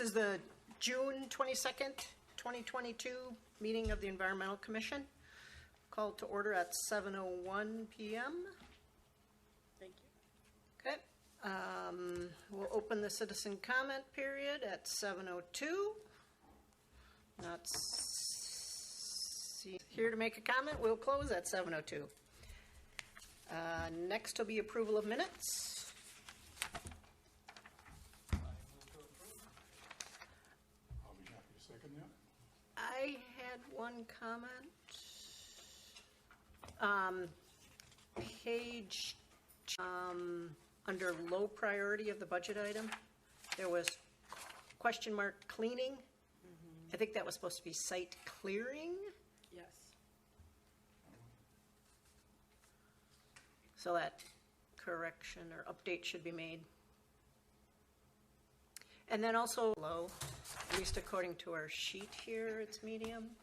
This is the June 22nd, 2022 meeting of the Environmental Commission. Called to order at 7:01 p.m. Thank you. Okay. We'll open the citizen comment period at 7:02. Not here to make a comment. We'll close at 7:02. Next will be approval of minutes. I'll be happy to second that. I had one comment. Page under low priority of the budget item, there was question mark cleaning. I think that was supposed to be site clearing. Yes. So that correction or update should be made. And then also low, at least according to our sheet here, it's medium.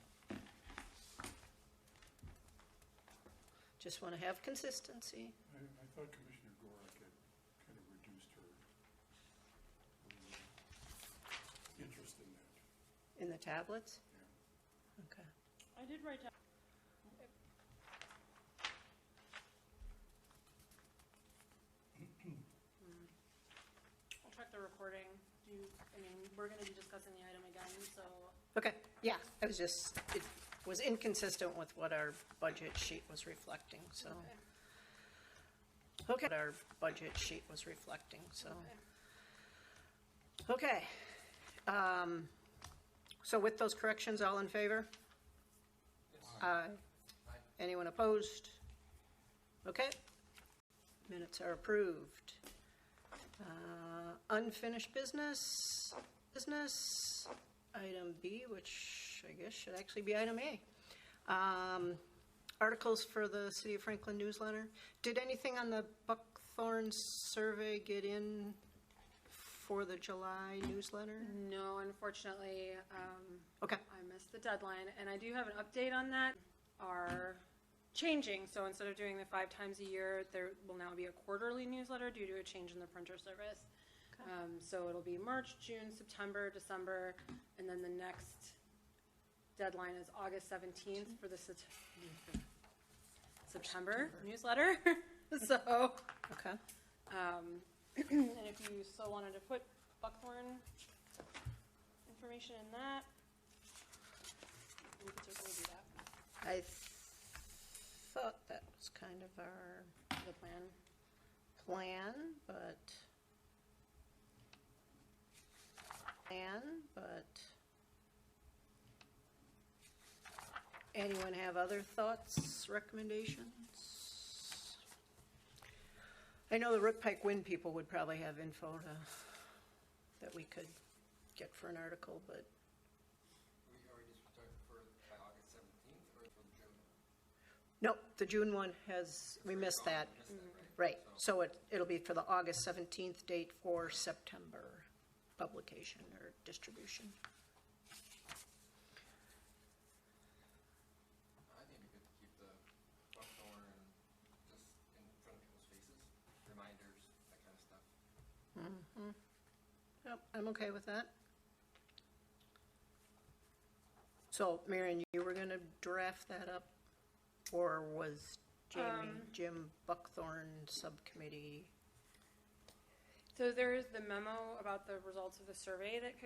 Just want to have consistency. I thought Commissioner Gorak had kind of reduced her interest in that. In the tablets? Yeah. Okay. I did write down. I'll check the recording. We're going to be discussing the item again, so. Okay, yeah, it was inconsistent with what our budget sheet was reflecting, so. Okay, what our budget sheet was reflecting, so. Okay. So with those corrections, all in favor? Aye. Anyone opposed? Okay. Minutes are approved. Unfinished business, item B, which I guess should actually be item A. Articles for the City of Franklin newsletter. Did anything on the Buckthorn survey get in for the July newsletter? No, unfortunately, Okay. I missed the deadline, and I do have an update on that. Are changing, so instead of doing the 5 times a year, there will now be a quarterly newsletter due to a change in the printer service. Okay. So it'll be March, June, September, December, and then the next deadline is August 17th for the September newsletter. So, Okay. and if you still wanted to put Buckthorn information in that, we could certainly do that. I thought that was kind of our The plan. But anyone have other thoughts, recommendations? I know the Rook Pike Wind people would probably have info that we could get for an article, but We already started for by August 17th or for June? nope, the June one we missed that. Right, so it'll be for the August 17th date for September publication or distribution. I think we could keep the Buckthorn just in front of people's faces, reminders, that kind of stuff. Mm-hmm. Yep, I'm okay with that. So, Marion, you were going to draft that up, or was Jim Buckthorn subcommittee? So there is the memo about the results of the survey that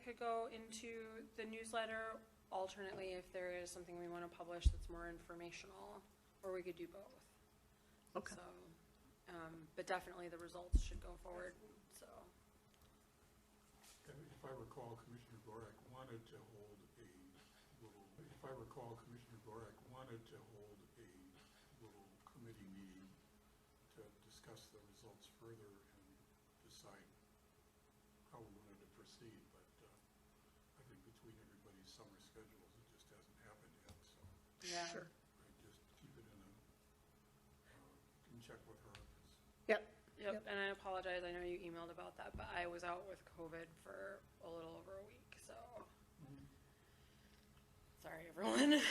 could go into the newsletter. Alternately, if there is something we want to publish that's more informational, or we could do both. Okay. So, but definitely the results should go forward. So. If I recall, Commissioner Gorak wanted to hold a little committee meeting to discuss the results further and decide how we wanted to proceed, but I think between everybody's summer schedules, it just hasn't happened yet, so Yeah. Sure. I just keep it in can check with her. Yep. Yep. And I apologize. I know you emailed about that, but I was out with COVID for a little over a week, so sorry, everyone.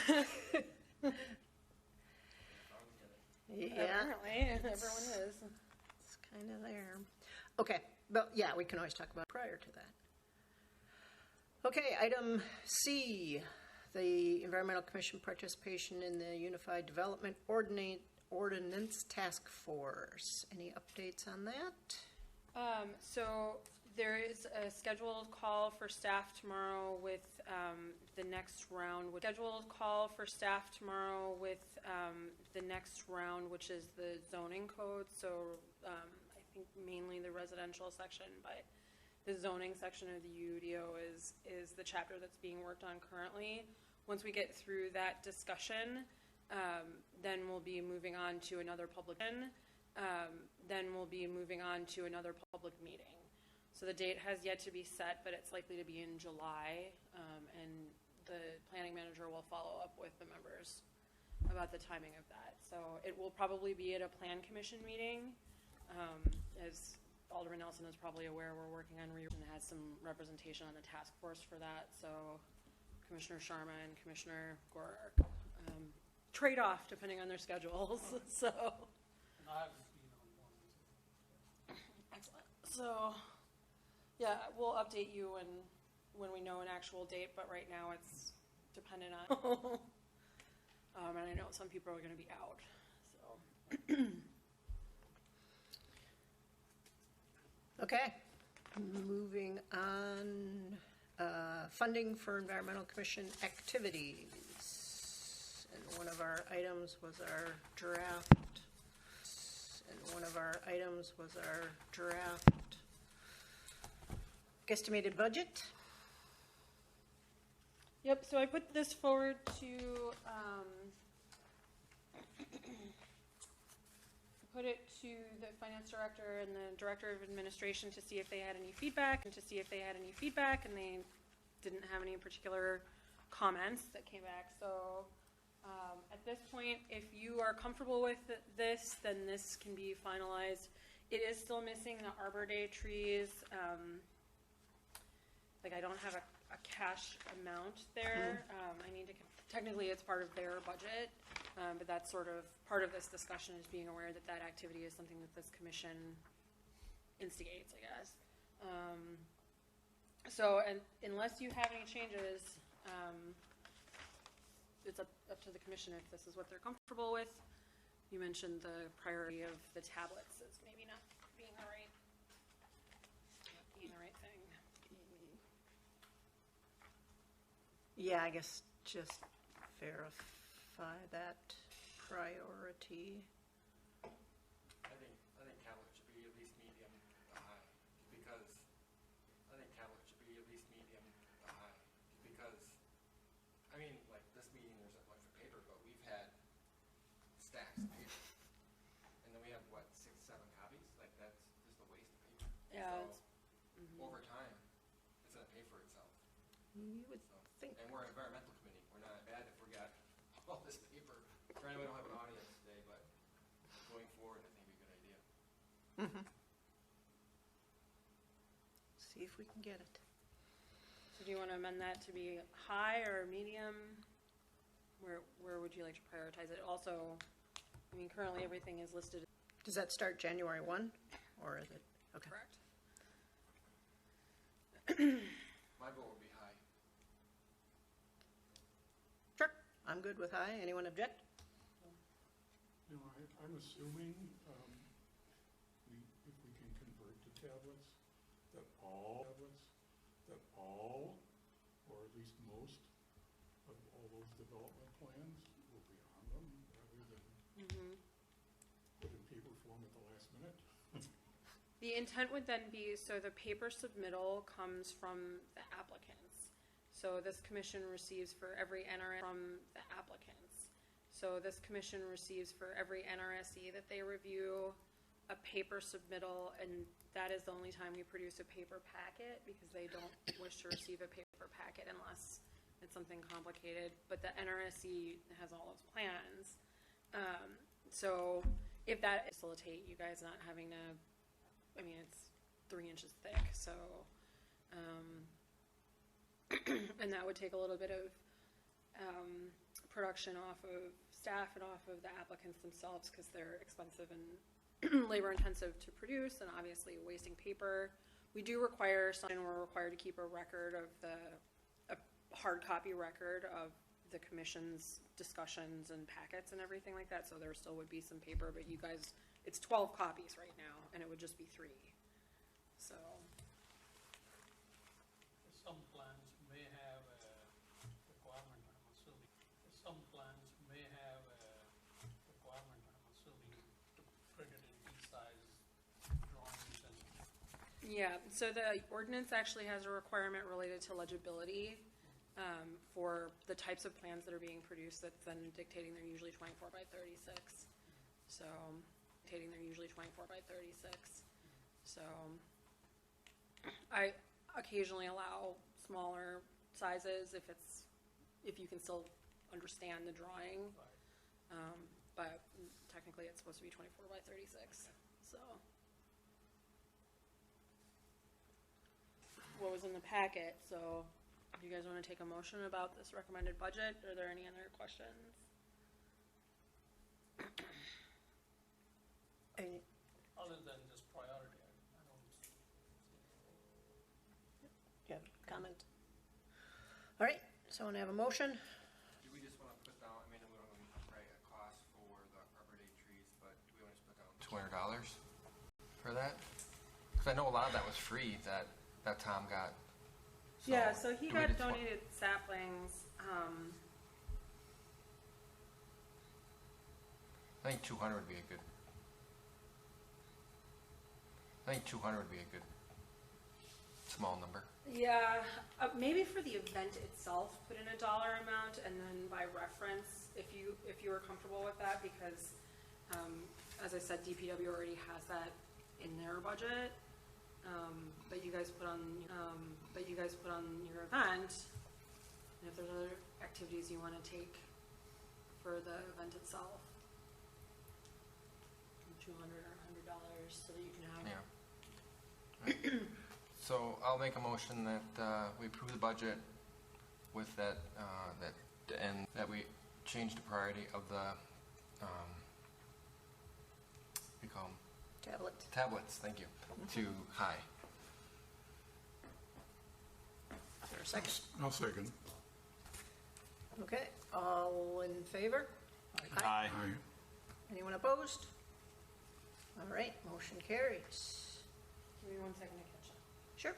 Yeah. Apparently, everyone is. It's kind of there. Okay, But yeah, we can always talk about it prior to that. Okay, item C, the Environmental Commission participation in the Unified Development Ordinance Task Force. Any updates on that? So there is a scheduled call for staff tomorrow with the next round. Which is the zoning code. So I think mainly the residential section, but the zoning section of the UDO is the chapter that's being worked on currently. Once we get through that discussion, then we'll be moving on to another public meeting. So the date has yet to be set, but it's likely to be in July, and the planning manager will follow up with the members about the timing of that. So it will probably be at a plan commission meeting. As Alderman Nelson is probably aware, we're working on and has some representation on the task force for that. So Commissioner Sharma and Commissioner Gore trade off depending on their schedules. So excellent. So yeah, we'll update you when we know an actual date, but right now it's dependent on and I know some people are going to be out. So Okay, moving on, funding for Environmental Commission activities. And one of our items was our draft. Estimated budget. yep, so I put this forward to put it to the finance director and the director of administration to see if they had any feedback, and they didn't have any particular comments that came back. So at this point, if you are comfortable with this, then this can be finalized. It is still missing the Arbor Day trees. Like, I don't have a cash amount there. I need to, technically it's part of their budget, but that's sort of part of this discussion, is being aware that that activity is something that this commission instigates, I guess. So, and unless you have any changes, it's up to the commission if this is what they're comfortable with. You mentioned the priority of the tablets as maybe not being the right thing. Yeah, I guess just verify that priority. I think tablet should be at least medium to high, because I mean, like, this meeting, there's a bunch of paper, but we've had stacks of paper, and then we have, what, 6, 7 copies? Like, that's just a waste of paper. Yeah, So, over time, it's gonna pay for itself. You would So, think. and we're an environmental committee. We're not bad if we got all this paper. Granted, we don't have an audience today, but going forward, I think it'd be a good idea. See if we can get it. So do you want to amend that to be high or medium? Where would you like to prioritize it? Also, I mean, currently everything is listed. Does that start January 1, or is it? Okay. Correct. My vote would be high. Sure, I'm good with high. Anyone object? You know, I'm assuming, if we can convert to tablets, that all, or at least most of all those development plans will be on them, rather than put in paper form at the last minute. The intent would then be, so the paper submittal comes from the applicants. So this commission receives for every NRS from the applicants. So this commission receives for every NRSE that they review a paper submittal, and that is the only time we produce a paper packet, because they don't wish to receive a paper packet unless it's something complicated. But the NRSE has all those plans. So if that facilitate you guys not having to, I mean, it's 3 inches thick, so and that would take a little bit of production off of staff and off of the applicants themselves, because they're expensive and labor intensive to produce, and obviously wasting paper. We do require something, we're required to keep a record of a hard copy record of the commission's discussions and packets and everything like that, so there still would be some paper, but you guys, it's 12 copies right now, and it would just be 3. So, Some plans may have a requirement, I'm assuming. Some plans may have a requirement, I'm assuming, to print it in B-size drawings and. yeah, so the ordinance actually has a requirement related to legibility for the types of plans that are being produced, that's then dictating they're usually 24 by 36. So, dictating they're usually 24 by 36. So, I occasionally allow smaller sizes if you can still understand the drawing. But technically it's supposed to be 24 by 36, so. What was in the packet, so do you guys want to take a motion about this recommended budget? Are there any other questions? Other than just priority, I don't see. Yeah, comment. All right, someone have a motion? Do we just want to put down, I mean, we don't really write a cost for the Arbor Day trees, but do we want to just put down $200 for that? Because I know a lot of that was free that Tom got. Yeah, so he do we got just want- donated saplings, I think 200 would be a good. I think 200 would be a good small number. yeah, maybe for the event itself, put in a dollar amount, and then by reference, if you were comfortable with that, because, as I said, DPW already has that in their budget, but you guys put on your event, and if there's other activities you want to take for the event itself, $200 or $100, so that you can have. Yeah. So I'll make a motion that we approve the budget with that, and that we change the priority of the, we call them Tablet. tablets, thank you, to high. Is there a second? I'll second. Okay, all in favor? Aye. Anyone opposed? All right, motion carries. Give me 1 second to catch up. Sure.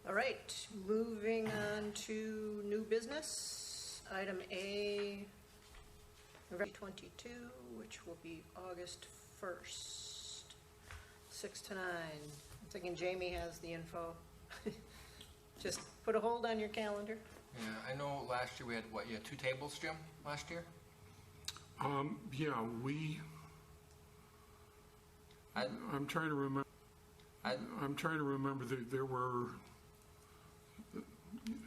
All right, moving on to new business. Item A, November 22, which will be August 1st, 6 to 9. I'm thinking Jamie has the info. Just put a hold on your calendar. Yeah, I know last year we had, what, you had 2 tables, Jim, last year? Yeah, I'm trying to remember. I'm trying to remember there were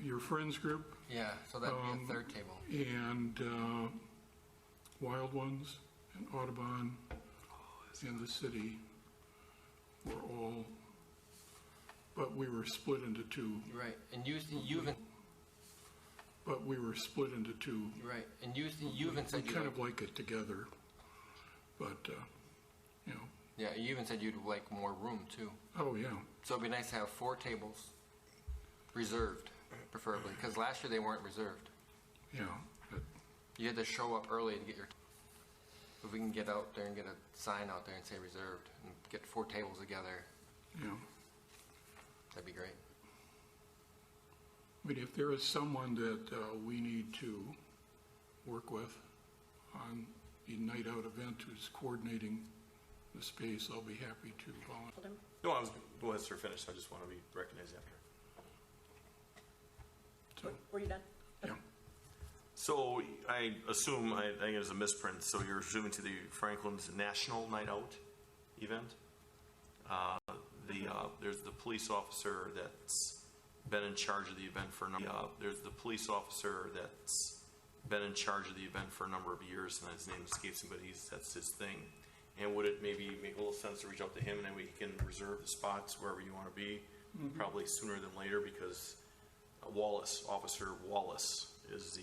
your friends group Yeah, so that'd be a 3rd table. and Wild Ones and Audubon and the city were all, but we were split into 2. Right, and you even, But we were split into 2. right, and you even We said you kind like, of like it together, but, you know, yeah, you even said you'd like more room too. oh, yeah. So it'd be nice to have 4 tables reserved, preferably, because last year they weren't reserved. Yeah, but, You had to show up early to get your, if we can get out there and get a sign out there and say reserved, and get 4 tables together, you know, that'd be great. I mean, if there is someone that we need to work with on a night out event who's coordinating the space, I'll be happy to volunteer. No, I was, well, it's her finished, so I just want to be recognized after. So, Were you done? yeah. So I assume, I think it was a misprint, so you're assuming to the Franklin's National Night Out event? There's the police officer that's been in charge of the event for a number, there's the police officer that's been in charge of the event for a number of years, and his name escapes me, but that's his thing. And would it maybe make a little sense to reach out to him, and then we can reserve the spots wherever you want to be, probably sooner than later, because Officer Wallace is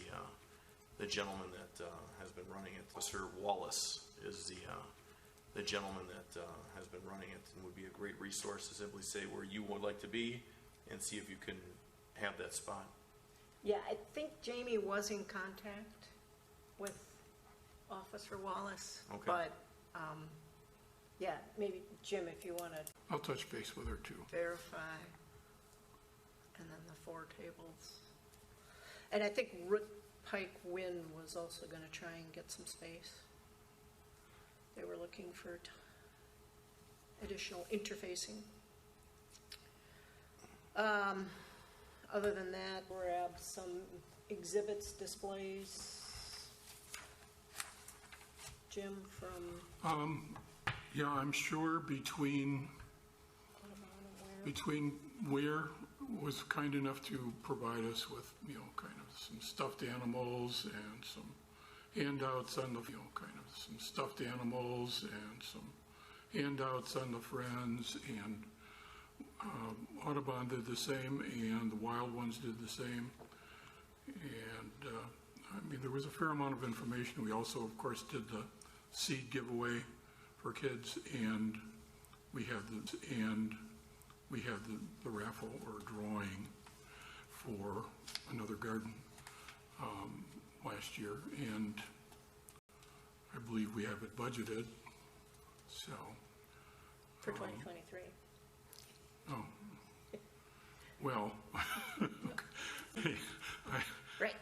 the gentleman that has been running it. Officer Wallace is the gentleman that has been running it, and would be a great resource to simply say where you would like to be and see if you can have that spot. Yeah, I think Jamie was in contact with Officer Wallace. Okay. But, yeah, maybe, Jim, if you want to I'll touch base with her too. verify. And then the 4 tables. And I think Root Pike Wynn was also going to try and get some space. They were looking for additional interfacing. Other than that, grab some exhibits, displays. Jim from Yeah, I'm sure between Ware was kind enough to provide us with, kind of some stuffed animals and some handouts on the, some stuffed animals and some handouts on the Friends, and Audubon did the same, and the Wild Ones did the same. And, there was a fair amount of information. We also, of course, did the seed giveaway for kids, and we had the raffle or drawing for another garden last year, and I believe we have it budgeted. So for 2023. oh well, Right.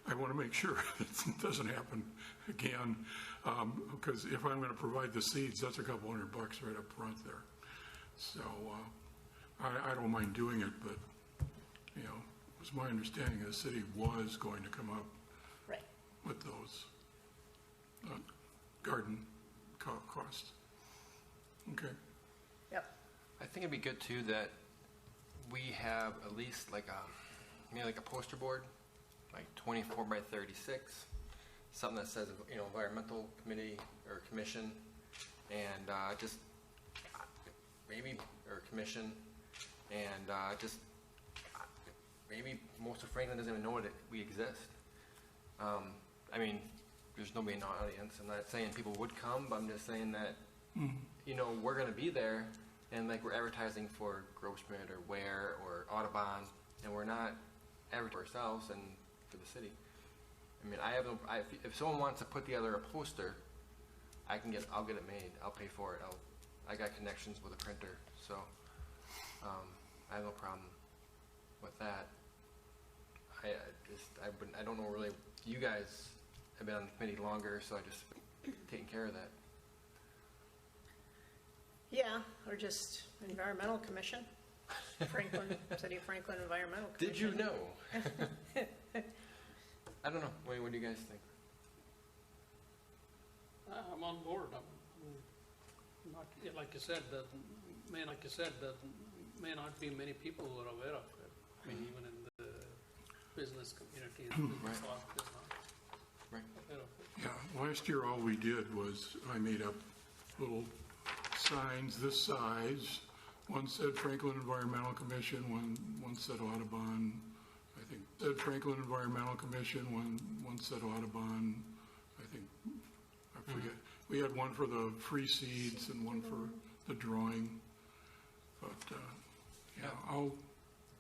I want to make sure it doesn't happen again, because if I'm going to provide the seeds, that's a couple $100 right up front there. So I don't mind doing it, but it was my understanding the city was going to come up Right. with those garden costs. Okay. Yep. I think it'd be good too that we have at least like a poster board, like 24 by 36, something that says environmental committee or commission, and just maybe or commission, and just maybe most of Franklin doesn't even know we exist. There's nobody in the audience. I'm not saying people would come, but I'm just saying that we're going to be there, and like we're advertising for Grossman or Ware or Audubon, and we're not advertising for ourselves and for the city. If someone wants to put together a poster, I'll get it made. I'll pay for it. I got connections with a printer, so I have no problem with that. I don't know really. You guys have been on the committee longer, so I just taking care of that. Yeah, or just Environmental Commission. City of Franklin Environmental Commission. Did you know? I don't know. What do you guys think? I'm on board. I'm not, like you said, there may not be many people who are aware of it. Even in the business community, the business office is not Right. aware of it. Yeah, last year all we did was I made up little signs this size. One said Franklin Environmental Commission, one said Audubon. I think said Franklin Environmental Commission, one said Audubon. I forget. We had one for the free seeds and one for the drawing. But yeah, I'll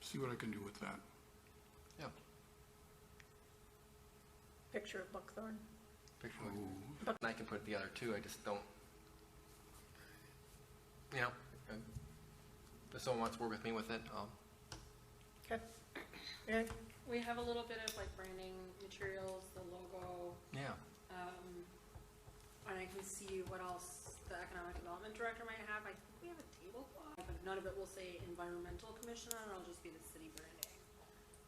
see what I can do with that. Yeah. Picture of buckthorn. Picture and I can put it together too. I just don't. If someone wants to work with me with it, Okay. Yeah. We have a little bit of like branding materials, the logo, yeah. and I can see what else the economic development director might have. I think we have a tablecloth, but none of it will say environmental commission on it. It'll just be the city branding.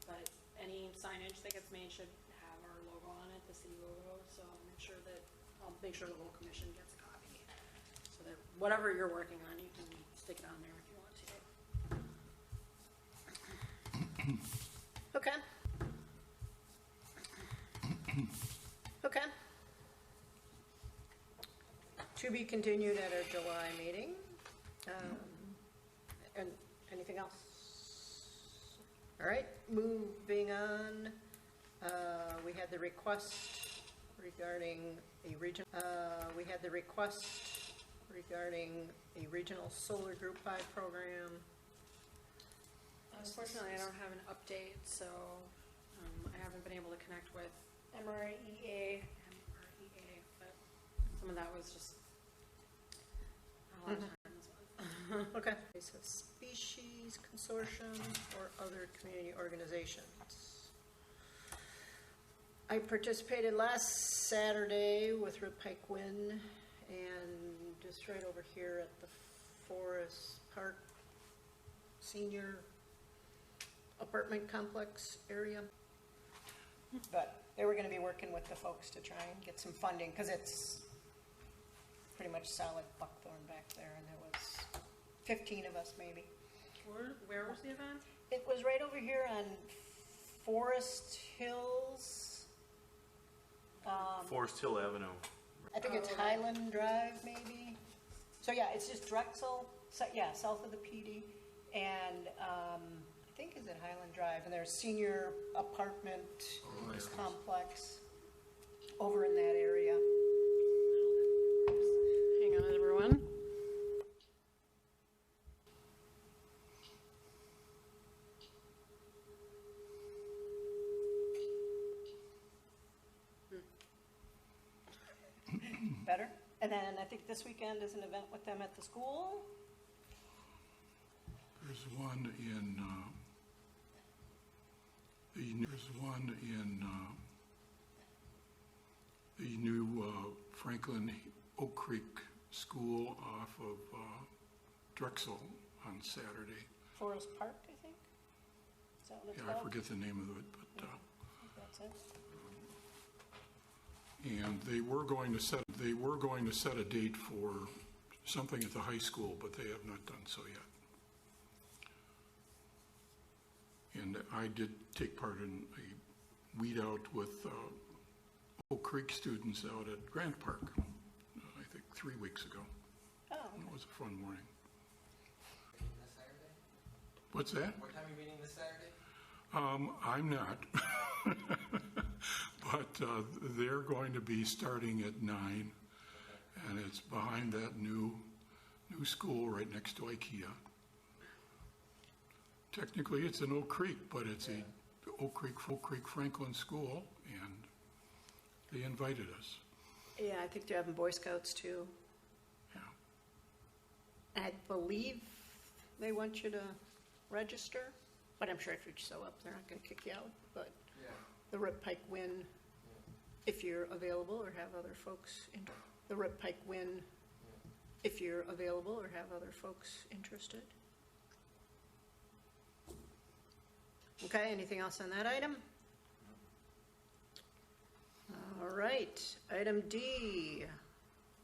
But any signage that gets made should have our logo on it, the city logo. So I'll make sure the whole commission gets a copy. So that whatever you're working on, you can stick it on there if you want to. Okay. Okay. To be continued at our July meeting. And anything else? All right, moving on. We had the request regarding a regional solar group 5 program. Unfortunately, I don't have an update, so I haven't been able to connect with MREA, but some of that was just not a lot of time this month. Okay. So species consortium or other community organizations. I participated last Saturday with Rip Pike Win and just right over here at the Forest Park Senior Apartment Complex area. But they were going to be working with the folks to try and get some funding because it's pretty much solid buckthorn back there, and there was 15 of us maybe. Where was the event? It was right over here on Forest Hills. Forest Hill Avenue. I think it's Highland Drive maybe. So yeah, it's just Drexel, so, yeah, south of the PD. And I think is it Highland Drive, and there's senior apartment complex over in that area. Hang on, everyone. Better. And then I think this weekend is an event with them at the school. There's one in the new Franklin Oak Creek School off of Drexel on Saturday. Forest Park, I think. Is that what it's Yeah, called? I forget the name of it, but That's it. and they were going to set a date for something at the high school, but they have not done so yet. And I did take part in a weed out with Oak Creek students out at Grant Park, I think 3 weeks ago. Oh, It was a fun morning. This Saturday? What's that? What time are you meeting this Saturday? I'm not. But they're going to be starting at 9, and it's behind that new school right next to IKEA. Technically, it's in Oak Creek, but it's a Oak Creek Franklin school, and they invited us. yeah, I think they're having Boy Scouts too. Yeah. I believe they want you to register, but I'm sure if you show up, they're not going to kick you out. But Yeah. the Rip Pike Win, if you're available or have other folks, the Rip Pike Win, if you're available or have other folks interested. Okay, anything else on that item? All right, item D.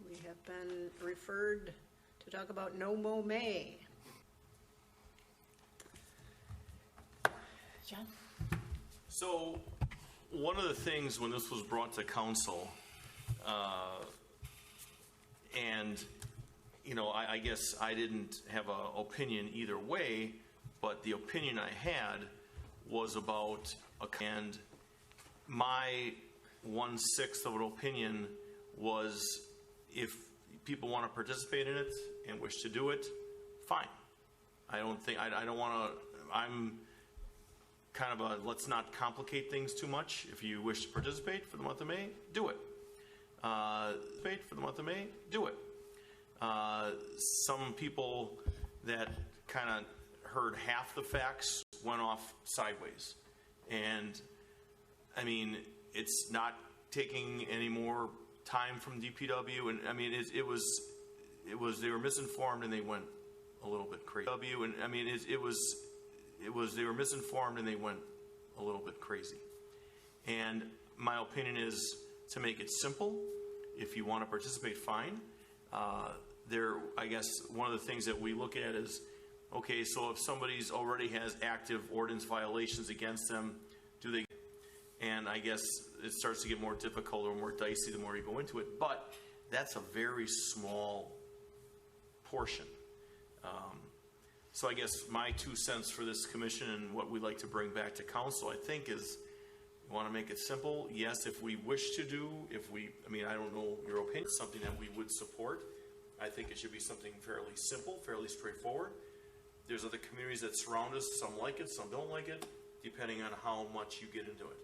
We have been referred to talk about No Mow May. John? So, one of the things when this was brought to council, and, you know, I guess I didn't have an opinion either way, but the opinion I had was about, and my 1/6 of an opinion was if people want to participate in it and wish to do it, fine. I don't want to, I'm kind of a, let's not complicate things too much. If you wish to participate for the month of May, do it. Some people that kind of heard half the facts went off sideways. And, I mean, it's not taking any more time from DPW. And, I mean, it was they were misinformed and they went a little bit crazy. And I mean, they were misinformed and they went a little bit crazy. And my opinion is to make it simple. If you want to participate, fine. I guess one of the things that we look at is, okay, so if somebody's already has active ordinance violations against them, do they? And I guess it starts to get more difficult or more dicey the more you go into it. But that's a very small portion. So I guess my 2 cents for this commission and what we'd like to bring back to council, I think, is we want to make it simple. Yes, if we wish to do, I don't know your opinion, something that we would support. I think it should be something fairly simple, fairly straightforward. There's other communities that surround us. Some like it, some don't like it, depending on how much you get into it.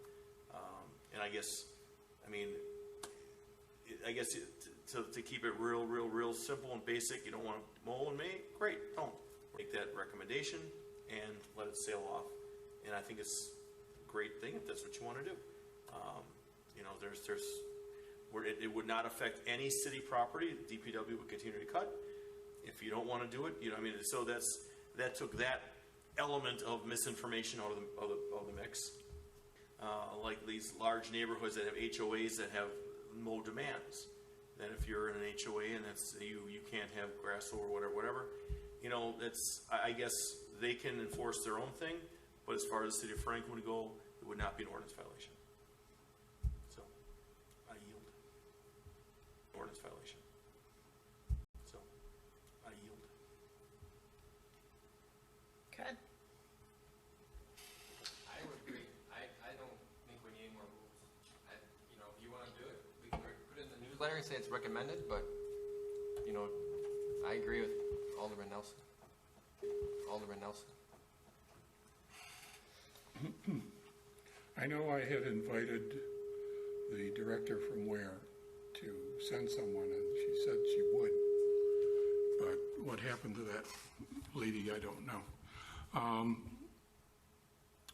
And I guess to keep it real simple and basic, you don't want to mow and May, great, don't. Make that recommendation and let it sail off. And I think it's a great thing if that's what you want to do. It would not affect any city property. The DPW would continue to cut. If you don't want to do it, so that took that element of misinformation out of the mix. Like these large neighborhoods that have HOAs that have no demands. Then if you're in an HOA and that's you can't have grass over whatever. I guess they can enforce their own thing, but as far as the city of Franklin would go, it would not be an ordinance violation. So, I yield. Ordinance violation. So, I yield. Okay. I would agree. I don't think we need more rules. If you want to do it, we can put it in the newsletter and say it's recommended, but, I agree with Alderman Nelson. I know I had invited the director from Ware to send someone, and she said she would. But what happened to that lady, I don't know.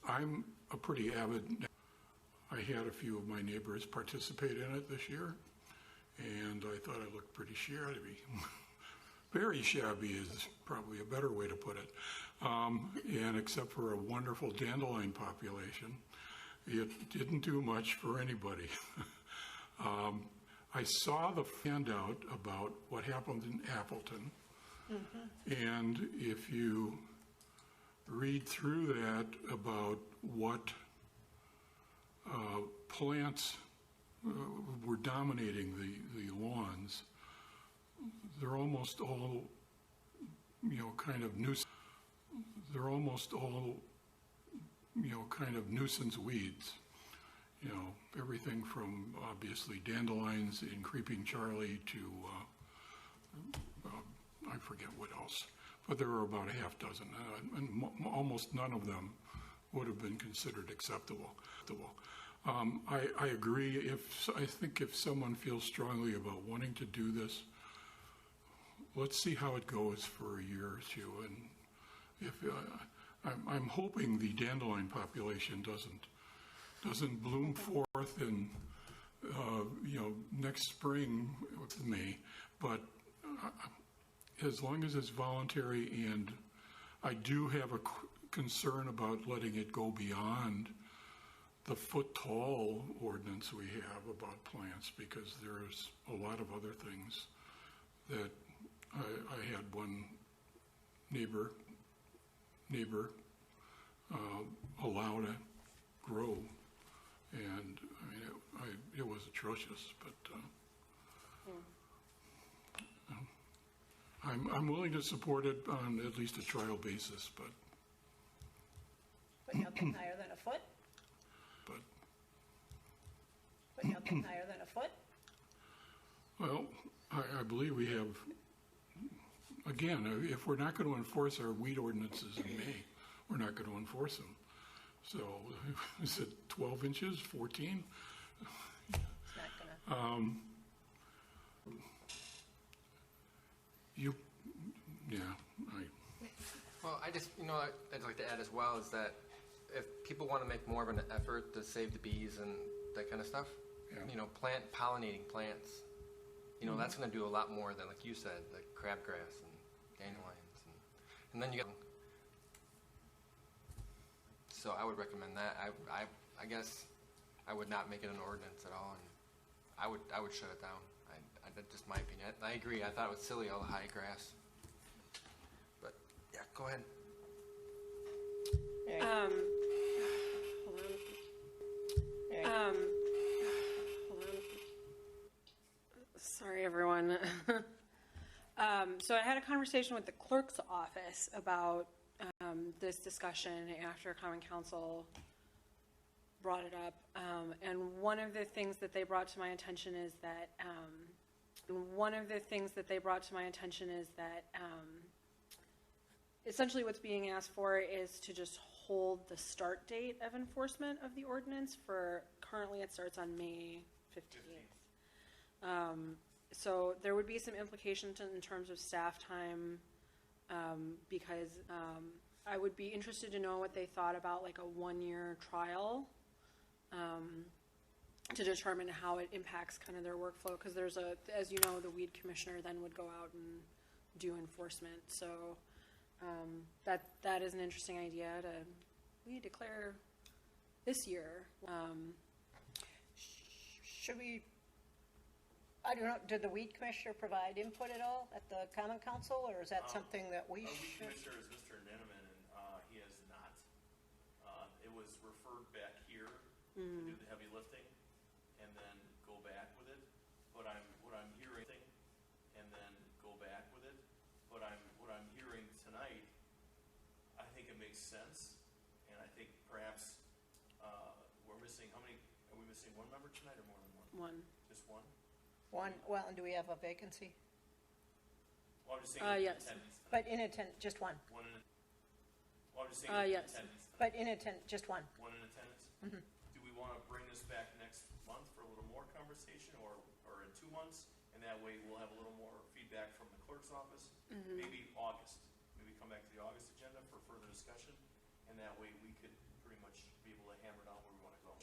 I'm a pretty avid. I had a few of my neighbors participate in it this year, and I thought I looked pretty shabby. Very shabby is probably a better way to put it. And except for a wonderful dandelion population, it didn't do much for anybody. I saw the handout about what happened in Appleton. Mm-hmm. And if you read through that about what plants were dominating the lawns, they're almost all, kind of nuisance. They're almost all, kind of nuisance weeds. Everything from obviously dandelions and creeping Charlie to, I forget what else. But there were about a half dozen, and almost none of them would have been considered acceptable. I agree. I think if someone feels strongly about wanting to do this, let's see how it goes for a year or two. And if I'm hoping the dandelion population doesn't bloom forth in next spring with May, but as long as it's voluntary, and I do have a concern about letting it go beyond the foot-tall ordinance we have about plants, because there's a lot of other things that I had one neighbor allow to grow, and it was atrocious. But I'm willing to support it on at least a trial basis. But nothing higher than a foot? But nothing higher than a foot? Well, I believe we have. Again, if we're not going to enforce our weed ordinances in May, we're not going to enforce them. So, is it 12 inches, 14? It's not gonna. Well, I'd like to add as well is that if people want to make more of an effort to save the bees and that kind of stuff, Yeah. Pollinating plants You know, that's going to do a lot more than, like you said, like crabgrass and dandelions, and then you get. So I would recommend that. I guess I would not make it an ordinance at all, and I would shut it down. That's just my opinion. I agree. I thought it was silly, all the high grass. But yeah, go ahead. Right. Hold Right. on. Hold on. Sorry, everyone. So I had a conversation with the clerk's office about this discussion after Common Council brought it up. And one of the things that they brought to my attention is that essentially what's being asked for is to just hold the start date of enforcement of the ordinance for, currently it starts on May 15th. So there would be some implications in terms of staff time, because I would be interested to know what they thought about like a 1-year trial, to determine how it impacts kind of their workflow, because there's as you know, the weed commissioner then would go out and do enforcement. So that is an interesting idea to weed declare this year. Should we, I don't know, did the weed commissioner provide input at all at the Common Council, or is that something that we Our weed should? commissioner is Mr. Neneman, and he has not. It was referred back here to do the heavy lifting, and then go back with it. But what I'm hearing, and then go back with it. But what I'm hearing tonight, I think it makes sense, and I think perhaps we're missing. How many? Are we missing one member tonight, or more than one? One. Just one. One, well, and do we have a vacancy? Well, I'm just saying Yes. attendance tonight. But in attendance, just one. One in. Well, I'm just saying Yes. attendance tonight. But in attendance, just one. One in attendance? Do we want to bring this back next month for a little more conversation, or in 2 months? And that way we'll have a little more feedback from the clerk's office? Maybe August. Maybe come back to the August agenda for further discussion, and that way we could pretty much be able to hammer down where we want to go.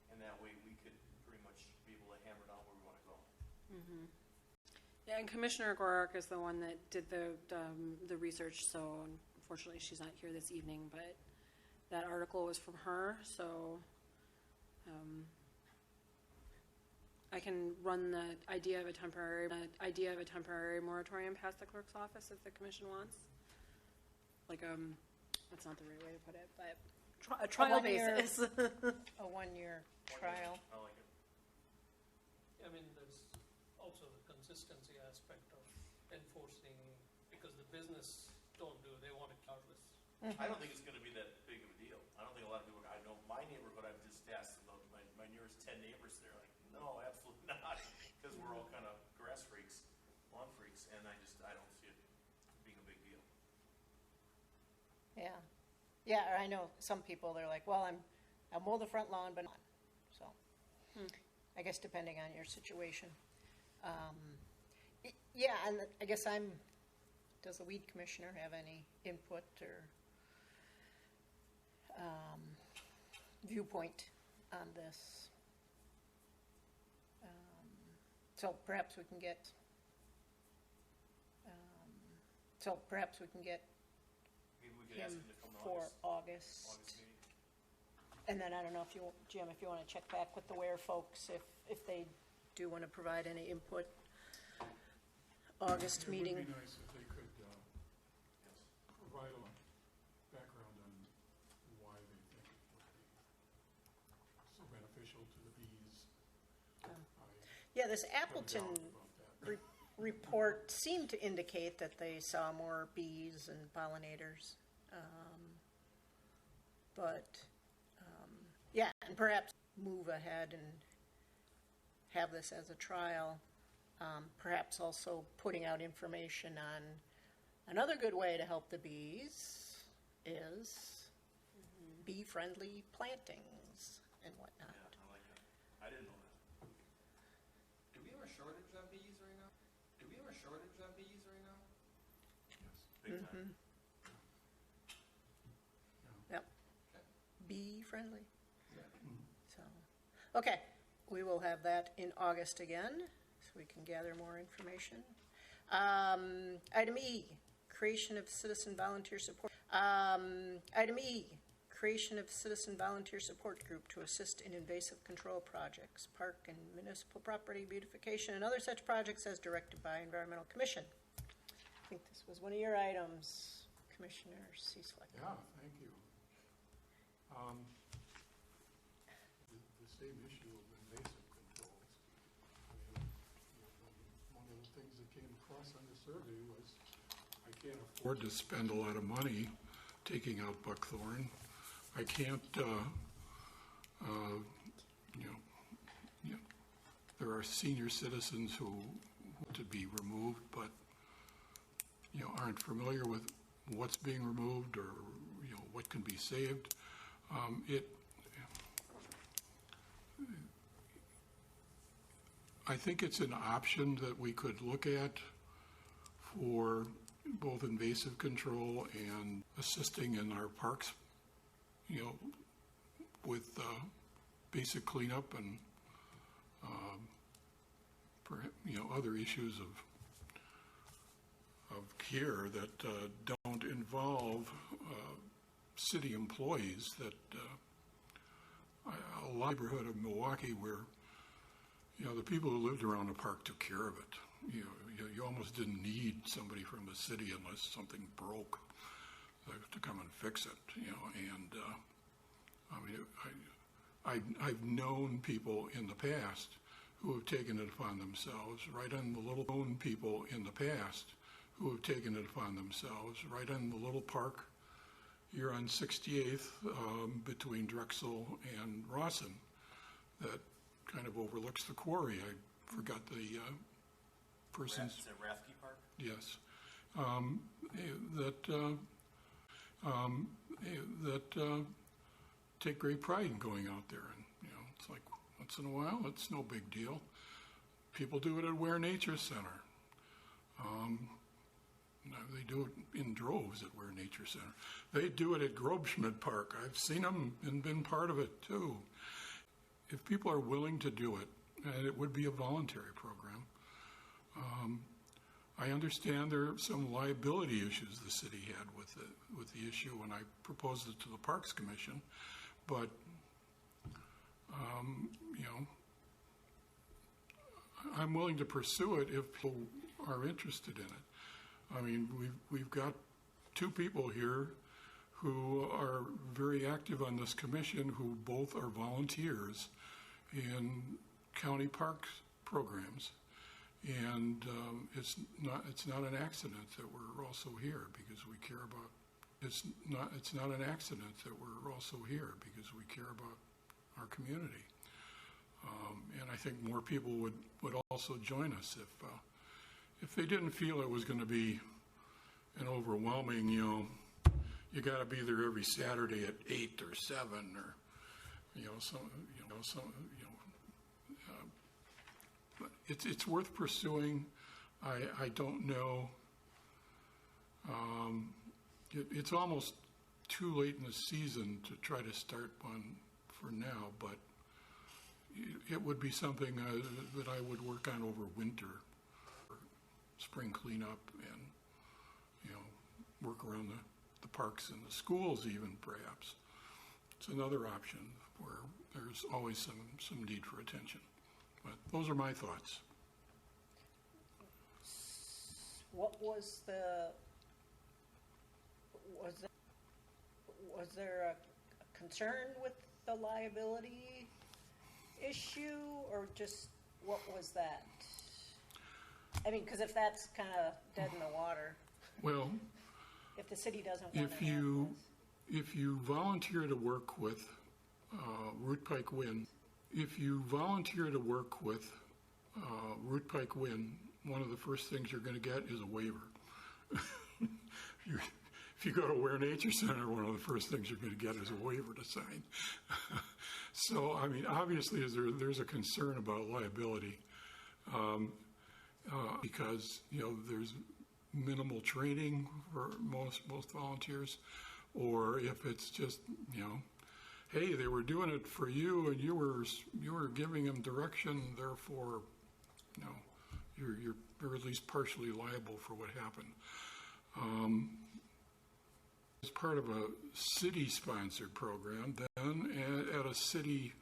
And that way we could pretty much be able to hammer down where we want to go. Yeah, and Commissioner Gorark is the one that did the research, so unfortunately she's not here this evening, but that article was from her, so I can run the idea of a temporary moratorium past the clerk's office if the commission wants. Like, that's not the right way to put it, but a trial 1 year. basis. A 1-year trial. I like it. I mean, there's also the consistency aspect of enforcing, because the business don't do, they want it harvest. I don't think it's going to be that big of a deal. I don't think a lot of people, I know my neighborhood, I've just asked about my nearest 10 neighbors, they're like, no, absolutely not, because we're all kind of grass freaks, lawn freaks, and I don't see it being a big deal. Yeah. Yeah, or I know some people, they're like, well, I'll mow the front lawn, but not. So, I guess depending on your situation. Yeah, and I guess does the weed commissioner have any input or viewpoint on this? So perhaps we can get, Maybe we could ask him him to come to for August August. meeting. And then I don't know if you, Jim, if you want to check back with the Ware folks, if they do want to provide any input. August meeting. It would be nice if they could provide a background on why they think it would be so beneficial to the bees. Yeah, this I Appleton doubt about that. report seemed to indicate that they saw more bees and pollinators. Yeah, and perhaps move ahead and have this as a trial. Perhaps also putting out information on another good way to help the bees is bee-friendly plantings and whatnot. Yeah, I like that. I didn't know that. Do we have a shortage on bees right now? Yes, big time. Yep. Bee-friendly. So, okay, we will have that in August again. so we can gather more information. Item E, creation of citizen volunteer support. Item E, creation of citizen volunteer support group to assist in invasive control projects, park and municipal property beautification, and other such projects as directed by Environmental Commission. I think this was one of your items, Commissioner Cieslak. Yeah, thank you. The same issue of invasive controls. I mean, one of the things that came across on the survey was I can't afford to spend a lot of money taking out buckthorn. I can't, there are senior citizens who want to be removed, but, aren't familiar with what's being removed or, what can be saved. I think it's an option that we could look at for both invasive control and assisting in our parks, with basic cleanup and, other issues of care that don't involve city employees. That a neighborhood of Milwaukee where, the people who lived around the park took care of it. You almost didn't need somebody from the city unless something broke to come and fix it, and I've known people in the past who have taken it upon themselves, right on the little park here on 68th, between Drexel and Rawson, that kind of overlooks the quarry. I forgot the person's. Is it Rathke Park? Yes. That take great pride in going out there, and it's like once in a while, it's no big deal. People do it at Ware Nature Center. They do it in droves at Ware Nature Center. They do it at Grobschmidt Park. I've seen them and been part of it too. If people are willing to do it, and it would be a voluntary program. I understand there are some liability issues the city had with the issue when I proposed it to the Parks Commission, but I'm willing to pursue it if people are interested in it. I mean, we've got two people here who are very active on this commission who both are volunteers in county parks programs. And it's not an accident that we're also here because we care about. It's not an accident that we're also here because we care about our community. And I think more people would also join us if they didn't feel it was going to be an overwhelming. You got to be there every Saturday at 8 or 7 or but it's worth pursuing. I don't know. It's almost too late in the season to try to start one for now, but it would be something that I would work on over winter, or spring cleanup, and work around the parks and the schools even, perhaps. It's another option where there's always some need for attention. But those are my thoughts. What was there a concern with the liability issue, or just what was that? I mean, because if that's kind of dead in the water, well, if the city doesn't want to if you volunteer to work with Root Pike Wind, Root Pike Wind, one of the first things you're going to get is a waiver. If you go to Ware Nature Center, one of the first things you're going to get is a waiver to sign. So, I mean, obviously, there's a concern about liability because there's minimal training for most volunteers, or if it's just hey, they were doing it for you and you were giving them direction, therefore you're at least partially liable for what happened. As part of a city-sponsored program, then at a city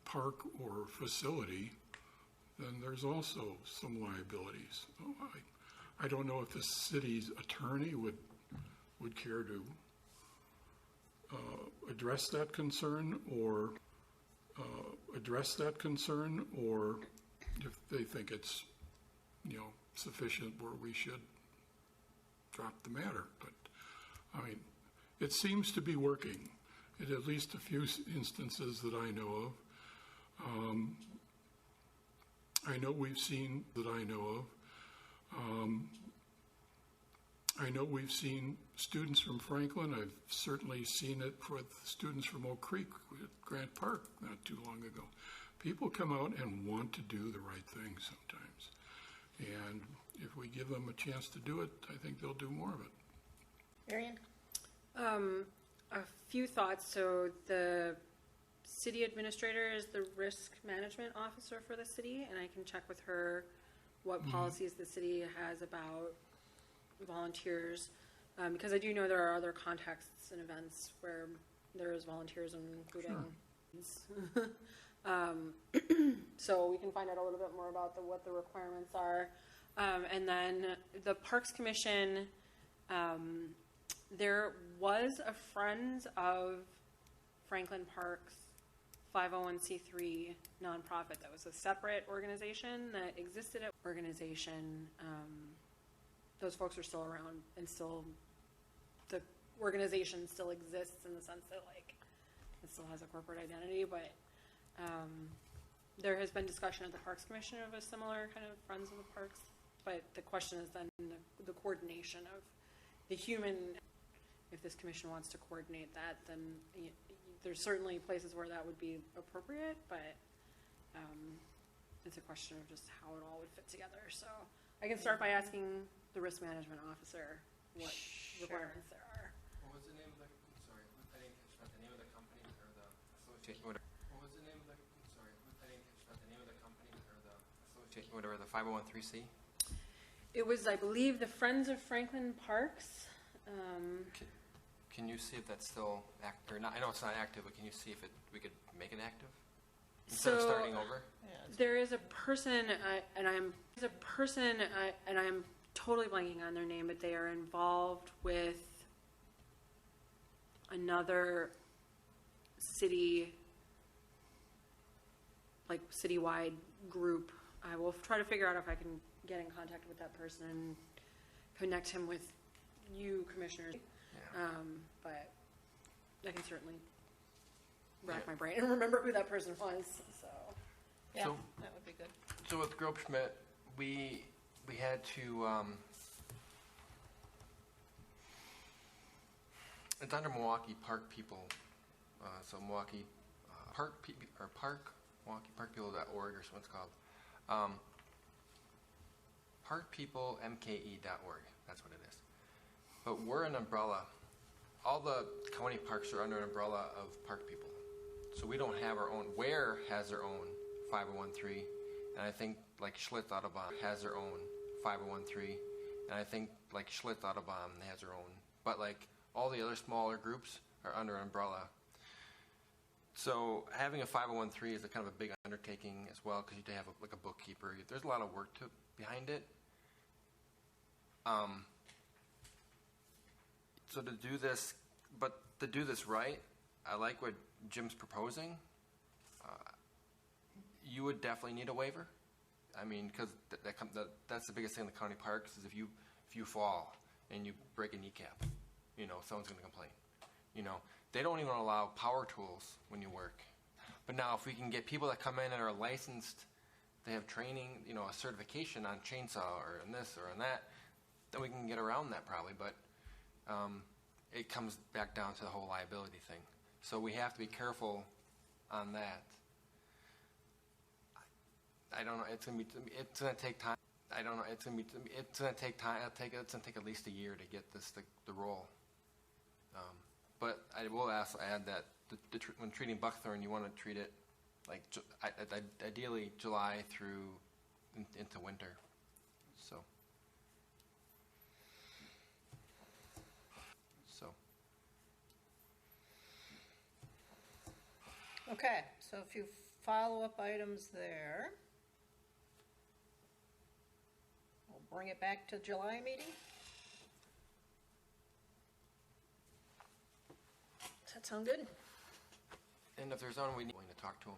park or facility, then there's also some liabilities. So I don't know if the city's attorney would care to address that concern, or if they think it's, sufficient where we should drop the matter. But I mean, it seems to be working in at least a few instances that I know of. I know we've seen students from Franklin. I've certainly seen it with students from Oak Creek at Grant Park not too long ago. People come out and want to do the right thing sometimes. And if we give them a chance to do it, I think they'll do more of it. Marion? A few thoughts. So the city administrator is the risk management officer for the city, and I can check with her what policies the city has about volunteers, because I do know there are other contexts and events where there is volunteerism, including. Sure. So we can find out a little bit more about what the requirements are, and then the Parks Commission. There was a Friends of Franklin Parks 501c3 nonprofit that was a separate organization that existed at organization. Those folks are still around, and still the organization still exists in the sense that it still has a corporate identity, but there has been discussion at the Parks Commission of a similar kind of Friends of the Parks, but the question is then the coordination of the human. If this commission wants to coordinate that, then there's certainly places where that would be appropriate, but it's a question of just how it all would fit together. So I can start by asking the risk management officer what requirements there are. What was the name of the, sorry, I didn't catch that, the name of the company or the association? What was the name of the, sorry, I didn't catch that, the name of the company or the association, whatever, the 501(c)? It was, I believe, the Friends of Franklin Parks. Can you see if that's still active or not? I know it's not active, but can you see if we could make it active instead of starting over? There is a person, and I'm totally blanking on their name, but they are involved with another city, citywide group. I will try to figure out if I can get in contact with that person and connect him with you, commissioners. Yeah. But I can certainly rack my brain and remember who that person was. So Yeah, that would be good. So with Grope Schmidt, we had to. It's under Milwaukee Park People, so Milwaukee Milwaukee.org or something it's called. Parkpeoplemke.org. That's what it is. But we're an umbrella. All the county parks are under an umbrella of Park People. So we don't have our own. Ware has their own 501(c)(3), and I think Schlitz Audubon has their own 501(c)(3), and I think Schlitz Audubon has their own. But all the other smaller groups are under an umbrella. So having a 501(c)(3) is a kind of a big undertaking as well, because you have a bookkeeper. There's a lot of work behind it. So to do this right, I like what Jim's proposing. You would definitely need a waiver. I mean, because that's the biggest thing in the county parks is if you fall and you break a kneecap, someone's going to complain. They don't even allow power tools when you work. But now if we can get people that come in and are licensed, they have training, a certification on chainsaw or on this or on that, then we can get around that probably. But it comes back down to the whole liability thing. So we have to be careful on that. I don't know. It's gonna take time. I don't know. It's gonna take time. It's gonna take at least a year to get this the roll. But I will also add that when treating buckthorn, you want to treat it ideally July through into winter. So. Okay, so a few follow-up items there. We'll bring it back to July meeting. Does that sound good? And if there's someone we need to talk to them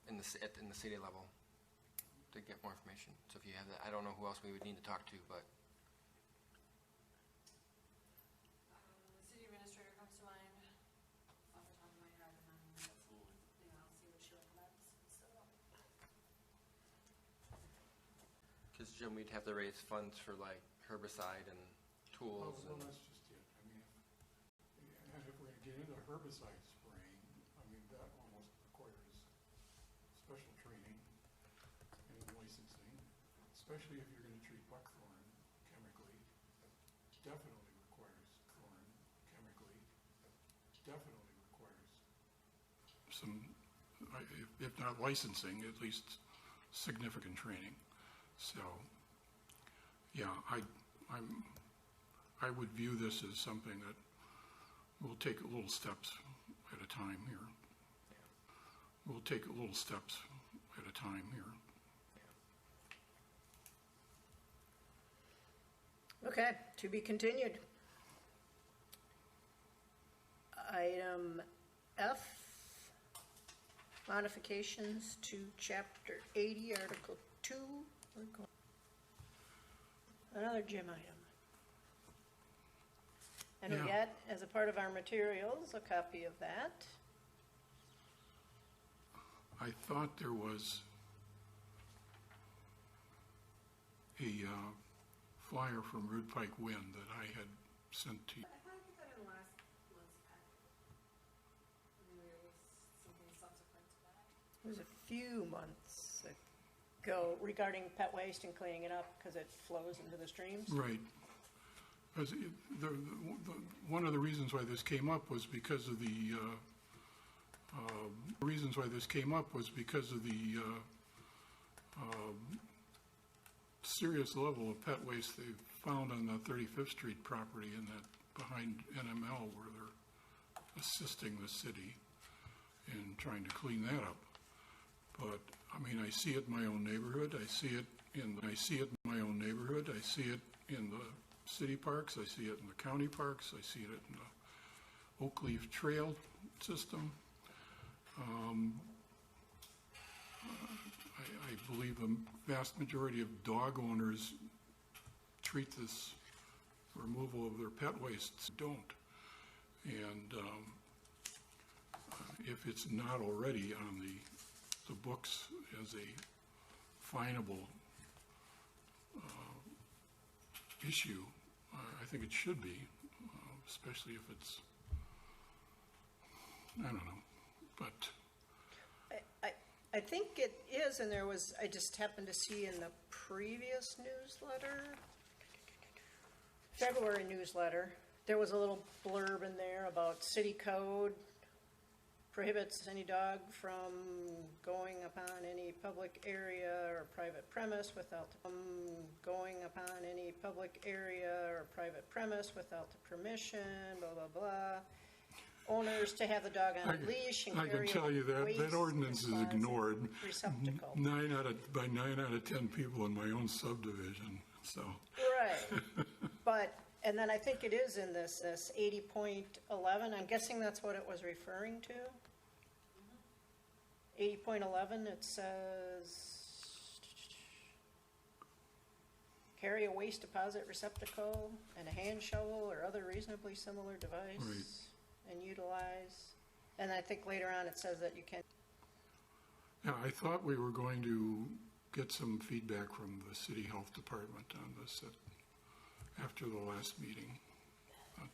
in the city level to get more information. So if you have that, I don't know who else we would need to talk to, but The city administrator comes to mind off the top of my head, and then I'll see what she recommends. because Jim, we'd have to raise funds for like herbicide and tools. Well, And, that's just it. I mean, and if we're gonna get into herbicide spraying, I mean, that almost requires special training and licensing, especially if you're gonna treat buckthorn chemically. Definitely requires thorn chemically, definitely requires some, if not licensing, at least significant training. So, yeah, I would view this as something that we'll take little steps at a time here. We'll take little steps at a time here. Okay, to be continued. Item F, modifications to Chapter 80, Article 2. Another Jim item. And we Yeah. get, as a part of our materials, a copy of that. I thought there was a flyer from Root Pike Wind that I had sent to you. I thought I put that in last month's packet. Maybe it was something subsequent to that. It was a few months ago regarding pet waste and cleaning it up because it flows into the streams. Right. Because one of the reasons why this came up was because of the serious level of pet waste they found on the 35th Street property and that behind NML where they're assisting the city in trying to clean that up. But I mean, I see it in my own neighborhood. I see it in my own neighborhood. I see it in the city parks. I see it in the county parks. I see it in the Oak Leaf Trail system. I believe the vast majority of dog owners treat this removal of their pet wastes don't. And if it's not already on the books as a finable issue, I think it should be, especially if it's, I don't know, but I think it is, and I just happened to see in the previous newsletter, February newsletter, there was a little blurb in there about city code prohibits any dog from going upon any public area or private premise without the permission, blah, blah, blah. Owners to have the dog on a leash and I carry can tell you that waste ordinance is responsive ignored receptacle. by 9 out of 10 people in my own subdivision, so. Right, but, and then I think it is in this 80.11, I'm guessing that's what it was referring to. 80.11, it says, carry a waste deposit receptacle and a hand shovel or other reasonably similar device. Right. And utilize, and I think later on it says that you can. Yeah, I thought we were going to get some feedback from the city health department on this after the last meeting. But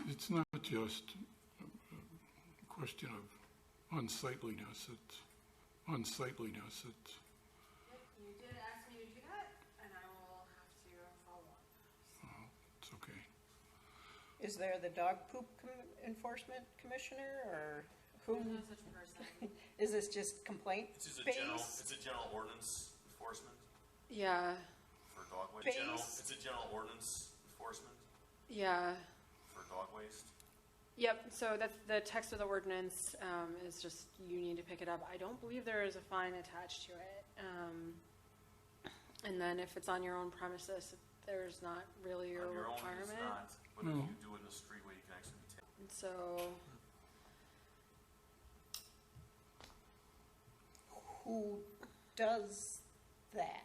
it's not just a question of unsightliness. It's unsightliness. It's You did ask me to do that, and I will have to follow up. it's okay. Is there the dog poop enforcement commissioner, or Who, No such person. is this just complaint It's just based? it's a general ordinance enforcement Yeah, for dog waste. Based? It's a general ordinance enforcement yeah. for dog waste. Yep, so that's the text of the ordinance, is just, you need to pick it up. I don't believe there is a fine attached to it. And then if it's on your own premises, there's not really a On your own, it's requirement. not, but if you do it in the street where you can actually be taken. And so, Who does that?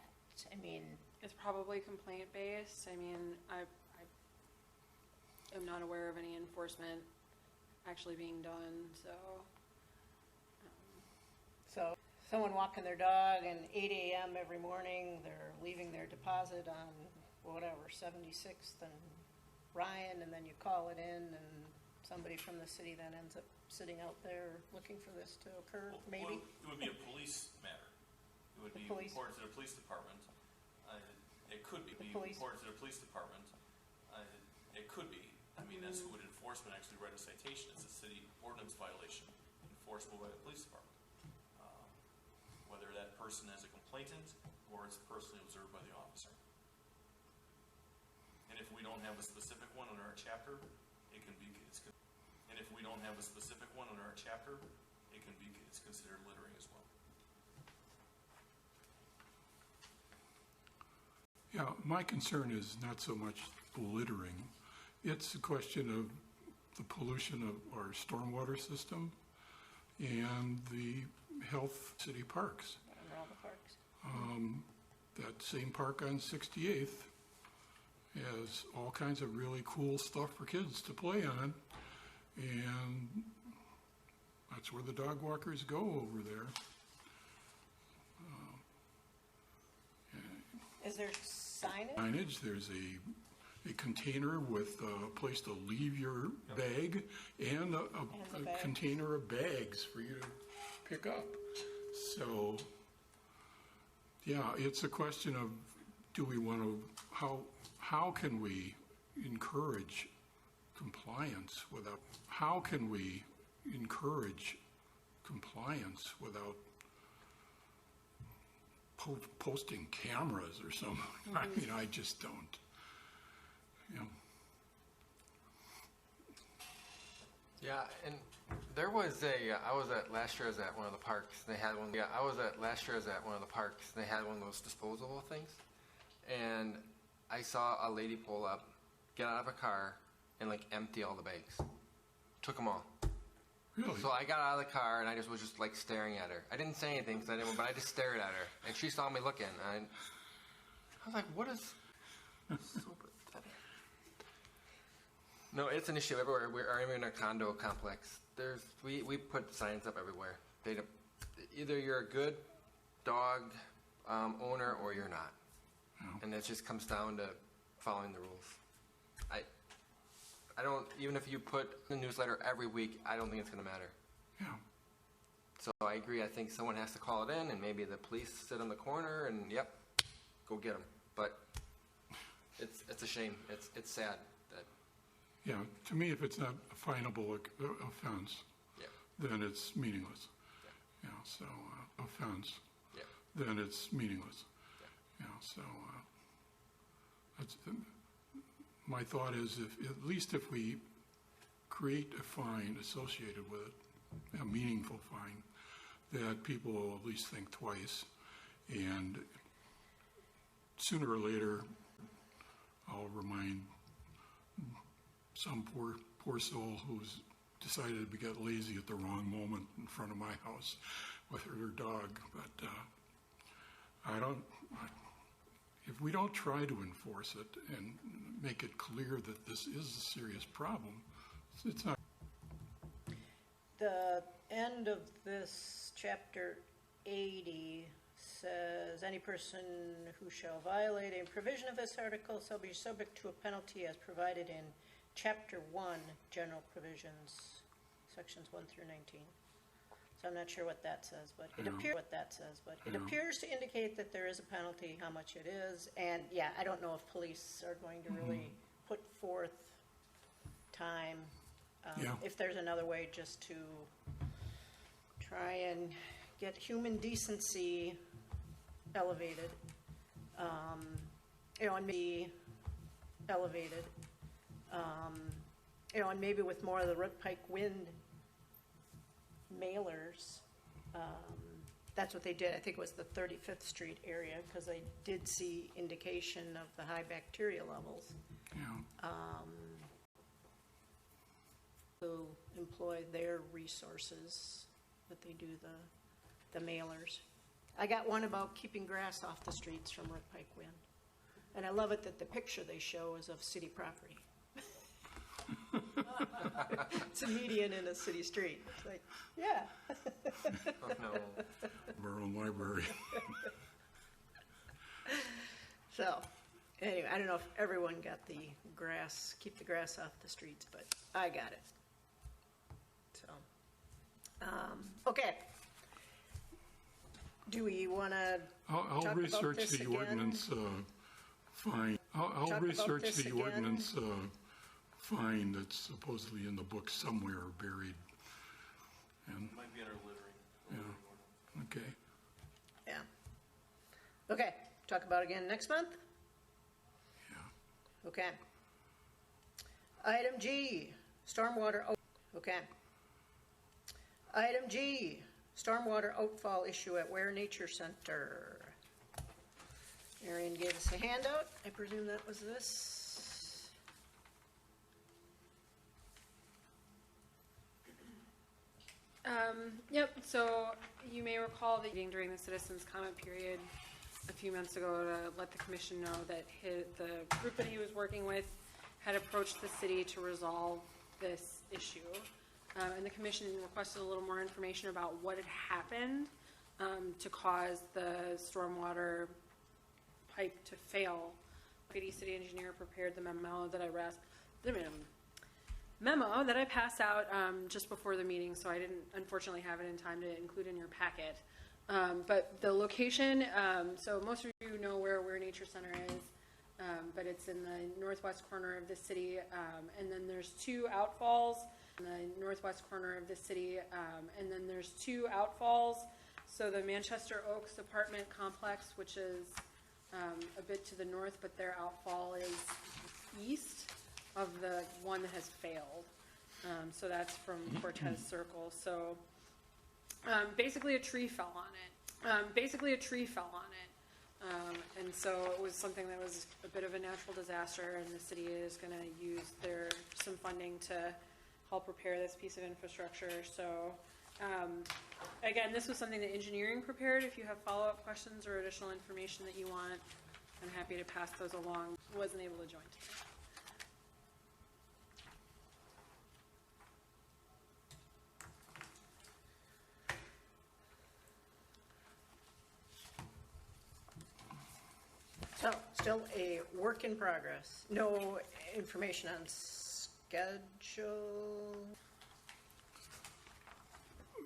I mean, it's probably complaint based. I mean, I am not aware of any enforcement actually being done, so. so someone walking their dog and 8 a.m. every morning, they're leaving their deposit on whatever, 76th and Ryan, and then you call it in and somebody from the city then ends up sitting out there looking for this to occur, maybe? Well, it would be a police matter. It would The be police. reported to the police department. It could be police. reported to the police department. It could be. I mean, that's who would enforcement actually write a citation. It's a city ordinance violation enforceable by the police department. Whether that person is a complainant or it's personally observed by the officer. And if we don't have a specific one in our chapter, it can be, it's considered littering as well. Yeah, my concern is not so much littering. It's a question of the pollution of our stormwater system and the health city parks. Under all the parks. That same park on 68th has all kinds of really cool stuff for kids to play on, and that's where the dog walkers go over there. Is there signage? Signage, there's a container with a place to leave your bag and And the a bag. container of bags for you to pick up. So, yeah, it's a question of, do we want to, how can we encourage compliance without posting cameras or something? I mean, I just don't, you know. Yeah, and there was I was at last year. I was at one of the parks. They had one. Yeah, I was at last year. I was at one of the parks. They had one of those disposable things, and I saw a lady pull up, get out of a car, and like empty all the bags. Took them all. Really? So I got out of the car and I was just like staring at her. I didn't say anything because I didn't, but I just stared at her, and she saw me looking. And I was like, "What is so pathetic?" No, it's an issue everywhere. We're in a condo complex. We put signs up everywhere. Either you're a good dog owner or you're not, and it just comes down to following the rules. I don't, even if you put the newsletter every week, I don't think it's going to matter. Yeah. So I agree. I think someone has to call it in, and maybe the police sit on the corner and yep, go get them. But it's a shame. It's sad that. Yeah, to me, if it's not a finable offense, Yeah. then it's meaningless. Yeah, so offense, Yeah. then it's meaningless. Yeah, so that's my thought is, if at least if we create a fine associated with it, a meaningful fine, that people will at least think twice, and sooner or later, I'll remind some poor soul who's decided to get lazy at the wrong moment in front of my house with her dog. But if we don't try to enforce it and make it clear that this is a serious problem, it's not. The end of this chapter 80 says, any person who shall violate a provision of this article shall be subject to a penalty as provided in chapter 1, general provisions, sections 1 through 19. So I'm not sure what that says, but it appears to indicate that there is a penalty, how much it is, and yeah, I don't know if police are going to really put forth time. Yeah. If there's another way just to try and get human decency elevated. And maybe elevated. And maybe with more of the Root Pike Wind mailers. That's what they did. I think it was the 35th Street area, because I did see indication of the high bacteria levels. Yeah. To employ their resources, but they do the mailers. I got one about keeping grass off the streets from Root Pike Wind. And I love it that the picture they show is of city property. It's a median in a city street. It's like, yeah. Oh, no. Our own library. So, anyway, I don't know if everyone got the grass, keep the grass off the streets, but I got it. So, okay. Do we want to I'll talk about research this the again? ordinance fine. I'll Talk about research this the again? ordinance fine that's supposedly in the book somewhere buried. And, Might be under littering. yeah, okay. Yeah. Okay, talk about it again next month? Yeah. Okay. Item G, stormwater, okay. Item G, stormwater outfall issue at Ware Nature Center. Arian gave us a handout. I presume that was this. Yep, so you may recall that during the citizens' comment period a few months ago to let the commission know that the group that he was working with had approached the city to resolve this issue. And the commission requested a little more information about what had happened to cause the stormwater pipe to fail. Deputy City Engineer prepared the memo that I passed out just before the meeting, so I didn't unfortunately have it in time to include in your packet. But the location, so most of you know where Nature Center is, but it's in the northwest corner of the city, and then there's two outfalls in the northwest corner of the city, and then there's two outfalls. So the Manchester Oaks apartment complex, which is a bit to the north, but their outfall is east of the one that has failed. So that's from Cortez Circle. So basically a tree fell on it. And so it was something that was a bit of a natural disaster, and the city is going to use some funding to help repair this piece of infrastructure. So again, this was something that engineering prepared. If you have follow-up questions or additional information that you want, I'm happy to pass those along. Wasn't able to join today. So, still a work in progress. No information on schedule.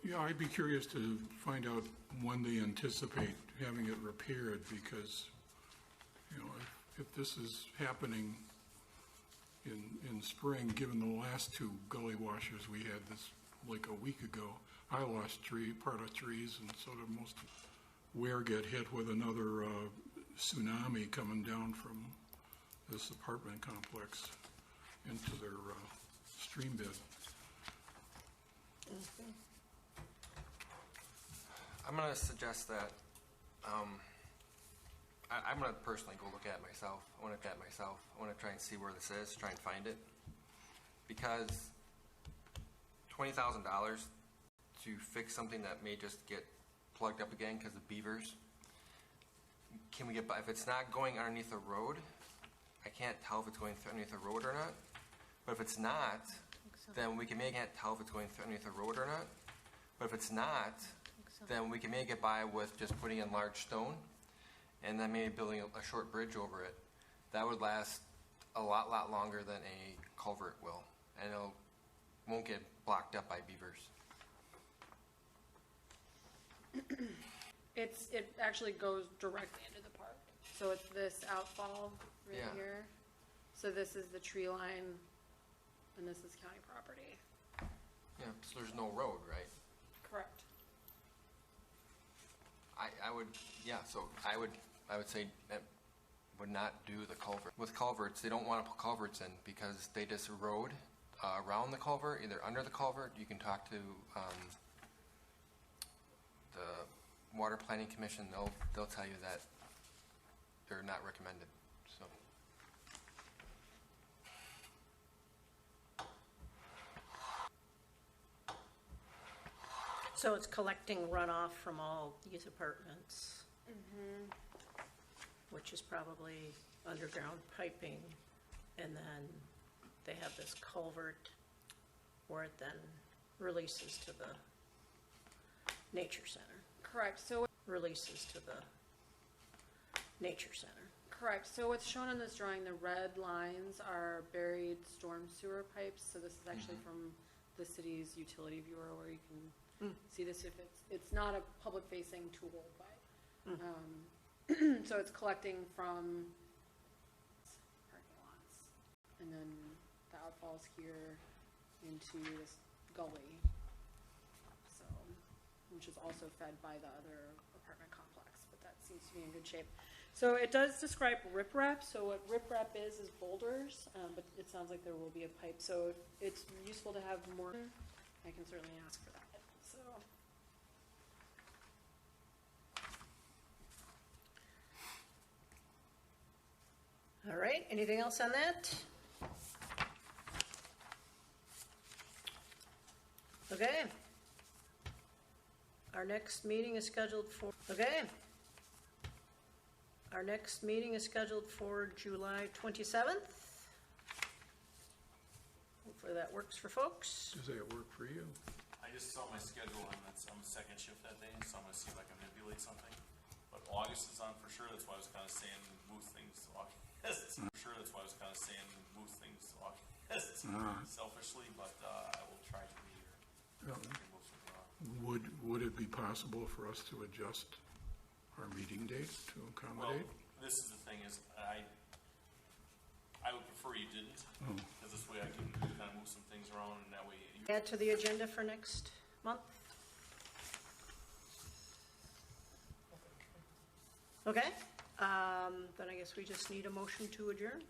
Yeah, I'd be curious to find out when they anticipate having it repaired, because, you know, if this is happening in spring, given the last two gully washers we had this, like a week ago, I lost part of trees, and so did most. Ware get hit with another tsunami coming down from this apartment complex into their stream bed. Okay. I'm going to suggest that I'm going to personally go look at it myself. I want to try and see where this is, try and find it. Because $20,000 to fix something that may just get plugged up again because of beavers, can we get by? If it's not going underneath a road, I can't tell if it's going underneath a road or not. But if it's not, then we can maybe can't tell if it's going underneath a road or not. But if it's not, then we can maybe get by with just putting in large stone and then maybe building a short bridge over it. That would last a lot longer than a culvert will, and it won't get blocked up by beavers. It actually goes directly into the park. So it's this outfall right Yeah. here. So this is the tree line, and this is county property. Yeah, so there's no road, right? Correct. I would, yeah, so I would say that would not do the culvert. With culverts, they don't want to put culverts in because they just erode around the culvert, either under the culvert. You can talk to the Water Planning Commission. They'll tell you that they're not recommended, so. So it's collecting runoff from all these apartments. Which is probably underground piping, and then they have this culvert where it then releases to the nature center. Correct, so, Releases to the nature center. correct, so what's shown on this drawing, the red lines are buried storm sewer pipes, so this is actually from the city's utility viewer where you can see this if it's not a public facing tool, but, so it's collecting from parking lots, and then the outfalls here into this gully, so, which is also fed by the other apartment complex, but that seems to be in good shape. So it does describe riprap, so what riprap is boulders, but it sounds like there will be a pipe, so if it's useful to have more, I can certainly ask for that, so. All right, anything else on that? Okay. Our next meeting is scheduled for, Our next meeting is scheduled for July 27th. Hopefully that works for folks. Does that work for you? I just saw my schedule and I'm second shift that day, so I'm gonna see if I can manipulate something. But August is on for sure, that's why I was kinda saying move things to August. For sure, that's why I was kinda saying move things to August selfishly, but I will try to be here. Yeah. Move something around. Would it be possible for us to adjust our meeting date to Well, accommodate? this is the thing is, I would prefer you didn't, because this way I can kinda move some things around and that way you. Add to the agenda for next month? Okay, then I guess we just need a motion to adjourn.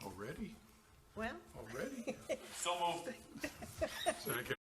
Already? Well, Already? So moved. Second.